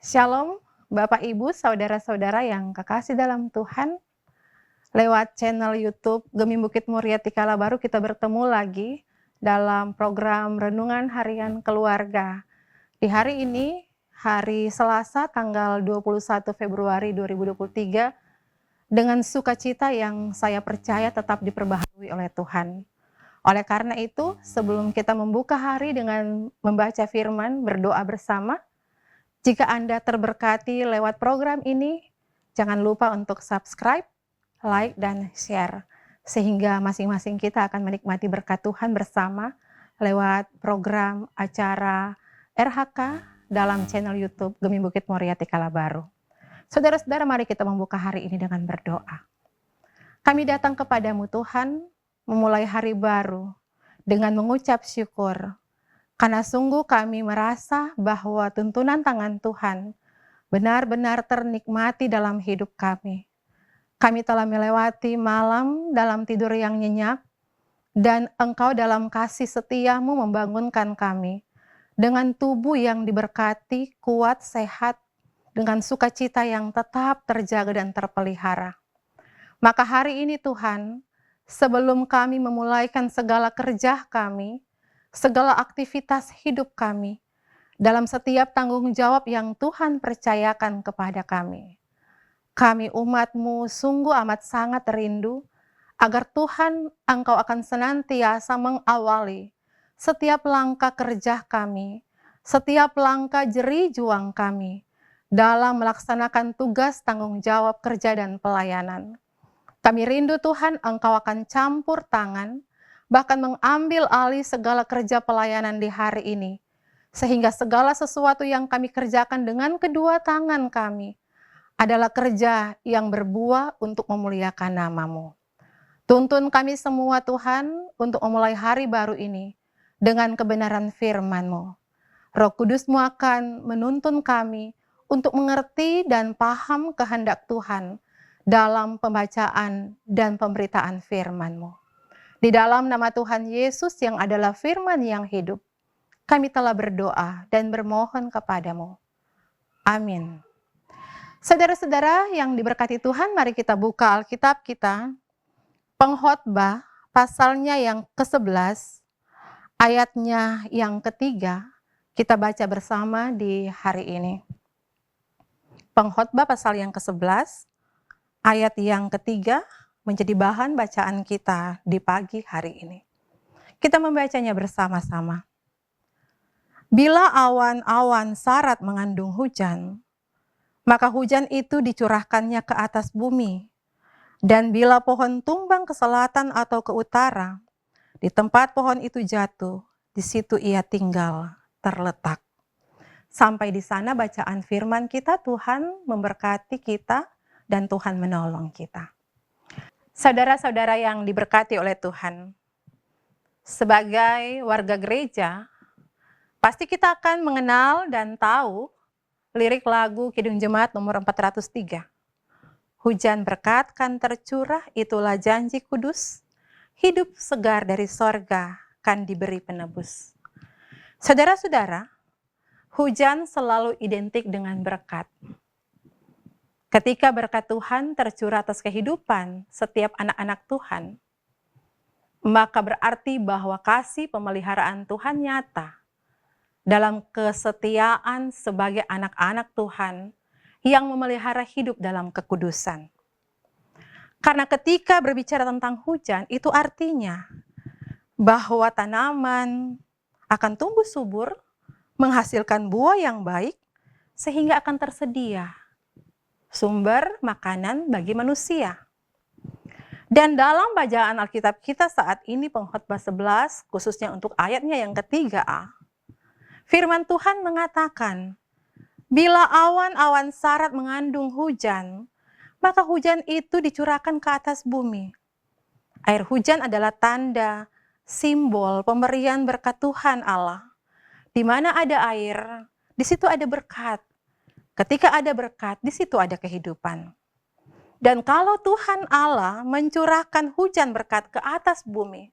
Shalom, Bapak Ibu, saudara-saudara yang kekasih dalam Tuhan. Lewat channel YouTube Gemi Bukit Muria Tikala Baru kita bertemu lagi dalam program Renungan Harian Keluarga. Di hari ini, hari Selasa tanggal 21 Februari 2023, dengan sukacita yang saya percaya tetap diperbaharui oleh Tuhan. Oleh karena itu, sebelum kita membuka hari dengan membaca firman, berdoa bersama, jika Anda terberkati lewat program ini, jangan lupa untuk subscribe, like, dan share. Sehingga masing-masing kita akan menikmati berkat Tuhan bersama lewat program acara RHK dalam channel YouTube Gemi Bukit Muria Tikala Baru. Saudara-saudara, mari kita membuka hari ini dengan berdoa. Kami datang kepadamu Tuhan, memulai hari baru dengan mengucap syukur. Karena sungguh kami merasa bahwa tuntunan tangan Tuhan benar-benar ternikmati dalam hidup kami. Kami telah melewati malam dalam tidur yang nyenyak, dan Engkau dalam kasih setiamu membangunkan kami dengan tubuh yang diberkati, kuat, sehat, dengan sukacita yang tetap terjaga dan terpelihara. Maka hari ini Tuhan, sebelum kami memulaikan segala kerja kami, segala aktivitas hidup kami, dalam setiap tanggung jawab yang Tuhan percayakan kepada kami. Kami umat-Mu sungguh amat sangat rindu, agar Tuhan Engkau akan senantiasa mengawali setiap langkah kerja kami, setiap langkah jerih juang kami, dalam melaksanakan tugas tanggung jawab kerja dan pelayanan. Kami rindu Tuhan Engkau akan campur tangan, bahkan mengambil alih segala kerja pelayanan di hari ini, sehingga segala sesuatu yang kami kerjakan dengan kedua tangan kami adalah kerja yang berbuah untuk memuliakan nama-Mu. Tuntun kami semua Tuhan untuk memulai hari baru ini dengan kebenaran firman-Mu. Roh Kudus-Mu akan menuntun kami untuk mengerti dan paham kehendak Tuhan dalam pembacaan dan pemberitaan firman-Mu. Di dalam nama Tuhan Yesus yang adalah firman yang hidup, kami telah berdoa dan bermohon kepadamu. Amin. Saudara-saudara yang diberkati Tuhan, mari kita buka Alkitab kita, Pengkhotbah pasalnya yang ke-11, ayatnya yang ketiga, kita baca bersama di hari ini. Pengkhotbah pasal yang ke-11, ayat yang ketiga, menjadi bahan bacaan kita di pagi hari ini. Kita membacanya bersama-sama. Bila awan-awan sarat mengandung hujan, maka hujan itu dicurahkannya ke atas bumi. Dan bila pohon tumbang ke selatan atau ke utara, di tempat pohon itu jatuh, di situ ia tinggal terletak. Sampai di sana bacaan firman kita, Tuhan memberkati kita dan Tuhan menolong kita. Saudara-saudara yang diberkati oleh Tuhan, sebagai warga gereja, pasti kita akan mengenal dan tahu lirik lagu Kidung Jemaat nomor 403. Hujan berkat kan tercurah, itulah janji kudus, hidup segar dari sorga kan diberi penebus. Saudara-saudara, hujan selalu identik dengan berkat. Ketika berkat Tuhan tercurah atas kehidupan setiap anak-anak Tuhan, maka berarti bahwa kasih pemeliharaan Tuhan nyata dalam kesetiaan sebagai anak-anak Tuhan yang memelihara hidup dalam kekudusan. Karena ketika berbicara tentang hujan, itu artinya bahwa tanaman akan tumbuh subur, menghasilkan buah yang baik, sehingga akan tersedia sumber makanan bagi manusia. Dan dalam bacaan Alkitab kita saat ini, Pengkhotbah 11, khususnya untuk ayatnya yang ketiga, firman Tuhan mengatakan, bila awan-awan sarat mengandung hujan, maka hujan itu dicurahkan ke atas bumi. Air hujan adalah tanda, simbol pemberian berkat Tuhan Allah. Di mana ada air, di situ ada berkat. Ketika ada berkat, di situ ada kehidupan. Dan kalau Tuhan Allah mencurahkan hujan berkat ke atas bumi,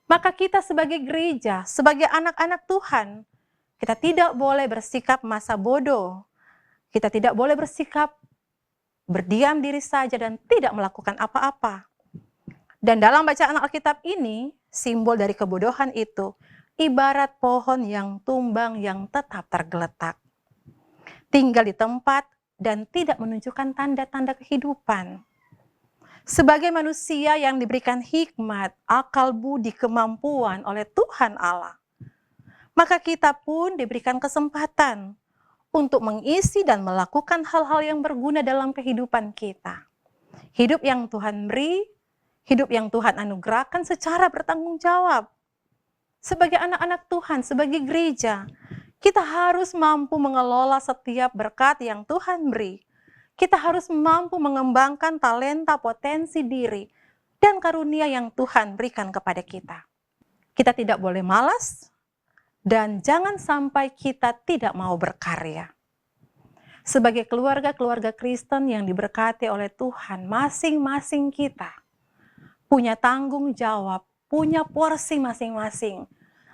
maka kita sebagai gereja, sebagai anak-anak Tuhan, kita tidak boleh bersikap masa bodoh Kita tidak boleh bersikap berdiam diri saja dan tidak melakukan apa-apa. Dan dalam bacaan Alkitab ini, simbol dari kebodohan itu ibarat pohon yang tumbang yang tetap tergeletak. Tinggal di tempat dan tidak menunjukkan tanda-tanda kehidupan. Sebagai manusia yang diberikan hikmat, akal budi, kemampuan oleh Tuhan Allah, maka kita pun diberikan kesempatan untuk mengisi dan melakukan hal-hal yang berguna dalam kehidupan kita. Hidup yang Tuhan beri, hidup yang Tuhan anugerahkan secara bertanggung jawab. Sebagai anak-anak Tuhan, sebagai gereja, kita harus mampu mengelola setiap berkat yang Tuhan beri. Kita harus mampu mengembangkan talenta, potensi diri, dan karunia yang Tuhan berikan kepada kita. Kita tidak boleh malas, dan jangan sampai kita tidak mau berkarya. Sebagai keluarga-keluarga Kristen yang diberkati oleh Tuhan, masing-masing kita punya tanggung jawab, punya porsi masing-masing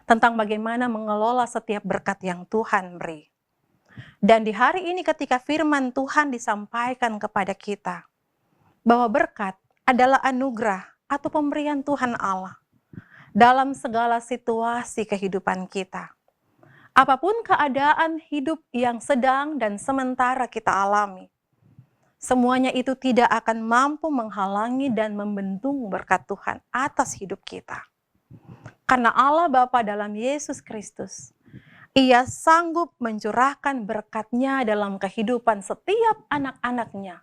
tentang bagaimana mengelola setiap berkat yang Tuhan beri. Dan di hari ini ketika firman Tuhan disampaikan kepada kita, bahwa berkat adalah anugerah atau pemberian Tuhan Allah dalam segala situasi kehidupan kita. Apapun keadaan hidup yang sedang dan sementara kita alami, semuanya itu tidak akan mampu menghalangi dan membendung berkat Tuhan atas hidup kita. Karena Allah Bapa dalam Yesus Kristus, Ia sanggup mencurahkan berkat-Nya dalam kehidupan setiap anak-anak-Nya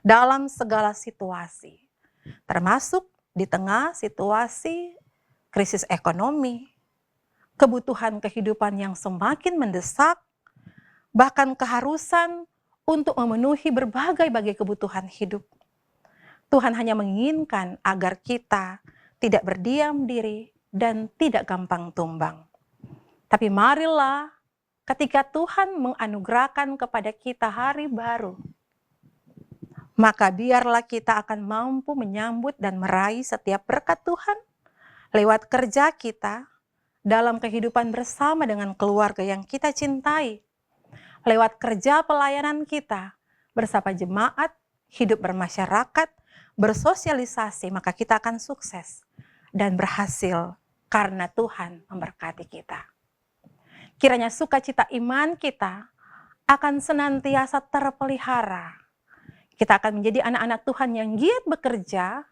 dalam segala situasi, termasuk di tengah situasi krisis ekonomi, kebutuhan kehidupan yang semakin mendesak, bahkan keharusan untuk memenuhi berbagai kebutuhan hidup. Tuhan hanya menginginkan agar kita tidak berdiam diri dan tidak gampang tumbang. Tapi marilah ketika Tuhan menganugerahkan kepada kita hari baru, maka biarlah kita akan mampu menyambut dan meraih setiap berkat Tuhan lewat kerja kita dalam kehidupan bersama dengan keluarga yang kita cintai, lewat kerja pelayanan kita bersama jemaat, hidup bermasyarakat, bersosialisasi, maka kita akan sukses dan berhasil karena Tuhan memberkati kita. Kiranya sukacita iman kita akan senantiasa terpelihara. Kita akan menjadi anak-anak Tuhan yang giat bekerja,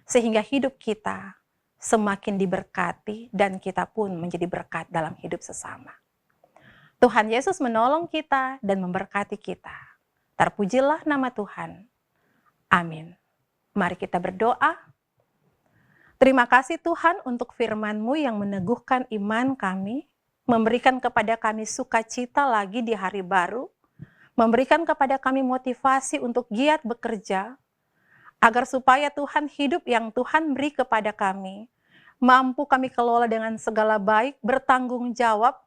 sehingga hidup kita semakin diberkati dan kita pun menjadi berkat dalam hidup sesama. Tuhan Yesus menolong kita dan memberkati kita. Terpujilah nama Tuhan. Amin. Mari kita berdoa. Terima kasih Tuhan untuk firman-Mu yang meneguhkan iman kami, memberikan kepada kami sukacita lagi di hari baru, memberikan kepada kami motivasi untuk giat bekerja, agar supaya Tuhan hidup yang Tuhan beri kepada kami, mampu kami kelola dengan segala baik, bertanggung jawab,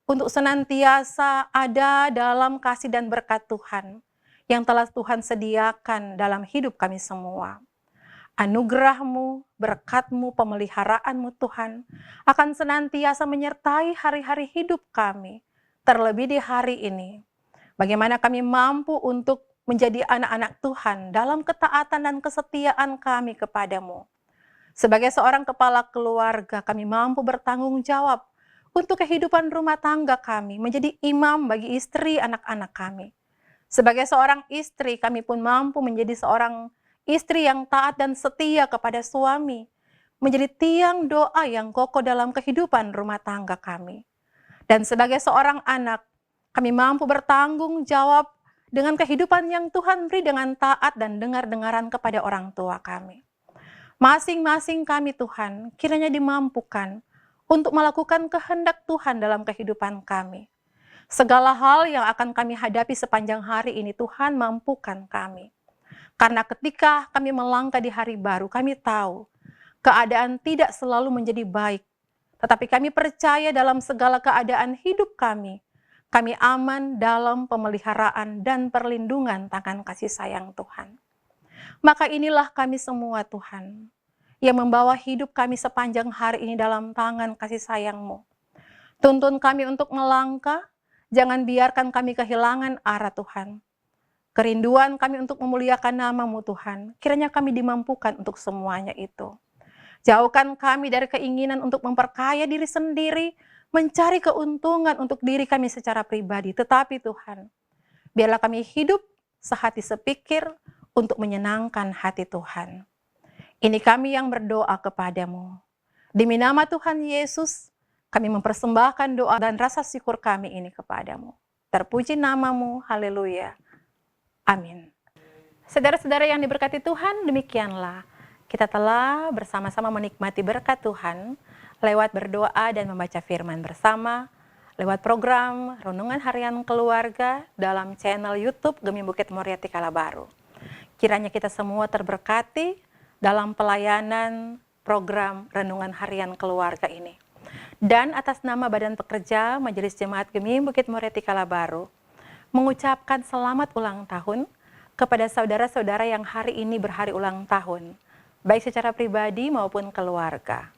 untuk senantiasa ada dalam kasih dan berkat Tuhan, yang telah Tuhan sediakan dalam hidup kami semua. Anugerah-Mu, berkat-Mu, pemeliharaan-Mu Tuhan, akan senantiasa menyertai hari-hari hidup kami, terlebih di hari ini. Bagaimana kami mampu untuk menjadi anak-anak Tuhan dalam ketaatan dan kesetiaan kami kepadamu. Sebagai seorang kepala keluarga, kami mampu bertanggung jawab untuk kehidupan rumah tangga kami, menjadi imam bagi istri anak-anak kami. Sebagai seorang istri, kami pun mampu menjadi seorang istri yang taat dan setia kepada suami, menjadi tiang doa yang kokoh dalam kehidupan rumah tangga kami. Dan sebagai seorang anak, kami mampu bertanggung jawab dengan kehidupan yang Tuhan beri dengan taat dan dengar-dengaran kepada orang tua kami. Masing-masing kami Tuhan, kiranya dimampukan untuk melakukan kehendak Tuhan dalam kehidupan kami. Segala hal yang akan kami hadapi sepanjang hari ini, Tuhan mampukan kami. Karena ketika kami melangkah di hari baru, kami tahu keadaan tidak selalu menjadi baik. Tetapi kami percaya dalam segala keadaan hidup kami aman dalam pemeliharaan dan perlindungan tangan kasih sayang Tuhan. Maka inilah kami semua Tuhan, yang membawa hidup kami sepanjang hari ini dalam tangan kasih sayang-Mu. Tuntun kami untuk melangkah Jangan biarkan kami kehilangan arah Tuhan. Kerinduan kami untuk memuliakan nama-Mu Tuhan, kiranya kami dimampukan untuk semuanya itu. Jauhkan kami dari keinginan untuk memperkaya diri sendiri, mencari keuntungan untuk diri kami secara pribadi. Tetapi Tuhan, biarlah kami hidup sehati sepikir untuk menyenangkan hati Tuhan. Ini kami yang berdoa kepadamu. Demi nama Tuhan Yesus, kami mempersembahkan doa dan rasa syukur kami ini kepadamu. Terpuji nama-Mu, haleluya. Amin. Saudara-saudara yang diberkati Tuhan, demikianlah kita telah bersama-sama menikmati berkat Tuhan lewat berdoa dan membaca firman bersama, lewat program Renungan Harian Keluarga dalam channel YouTube Gemi Bukit Moriah Tikala Baru. Kiranya kita semua terberkati dalam pelayanan program Renungan Harian Keluarga ini. Dan atas nama Badan Pekerja Majelis Jemaat Gemi Bukit Moriah Tikala Baru, mengucapkan selamat ulang tahun kepada saudara-saudara yang hari ini berhari ulang tahun, baik secara pribadi maupun keluarga.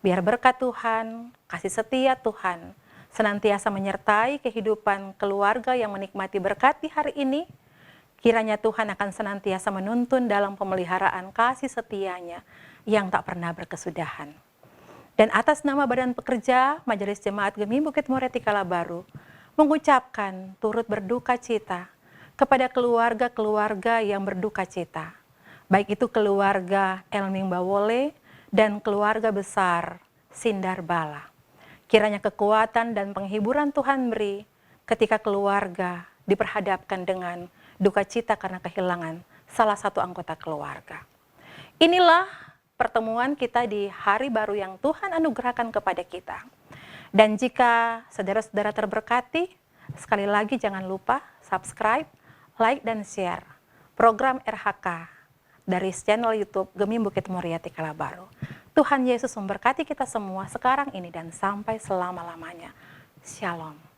Biar berkat Tuhan, kasih setia Tuhan, senantiasa menyertai kehidupan keluarga yang menikmati berkat di hari ini. Kiranya Tuhan akan senantiasa menuntun dalam pemeliharaan kasih setianya yang tak pernah berkesudahan. Dan atas nama Badan Pekerja Majelis Jemaat Gemi Bukit Moriah Tikala Baru, mengucapkan turut berduka cita kepada keluarga-keluarga yang berduka cita, baik itu keluarga Elming Bawole dan keluarga besar Sindar Bala. Kiranya kekuatan dan penghiburan Tuhan beri ketika keluarga diperhadapkan dengan duka cita karena kehilangan salah satu anggota keluarga. Inilah pertemuan kita di hari baru yang Tuhan anugerahkan kepada kita. Dan jika saudara-saudara terberkati, sekali lagi jangan lupa subscribe, like, dan share program RHK dari channel YouTube Gemi Bukit Moriah Tikala Baru. Tuhan Yesus memberkati kita semua sekarang ini dan sampai selama-lamanya. Shalom.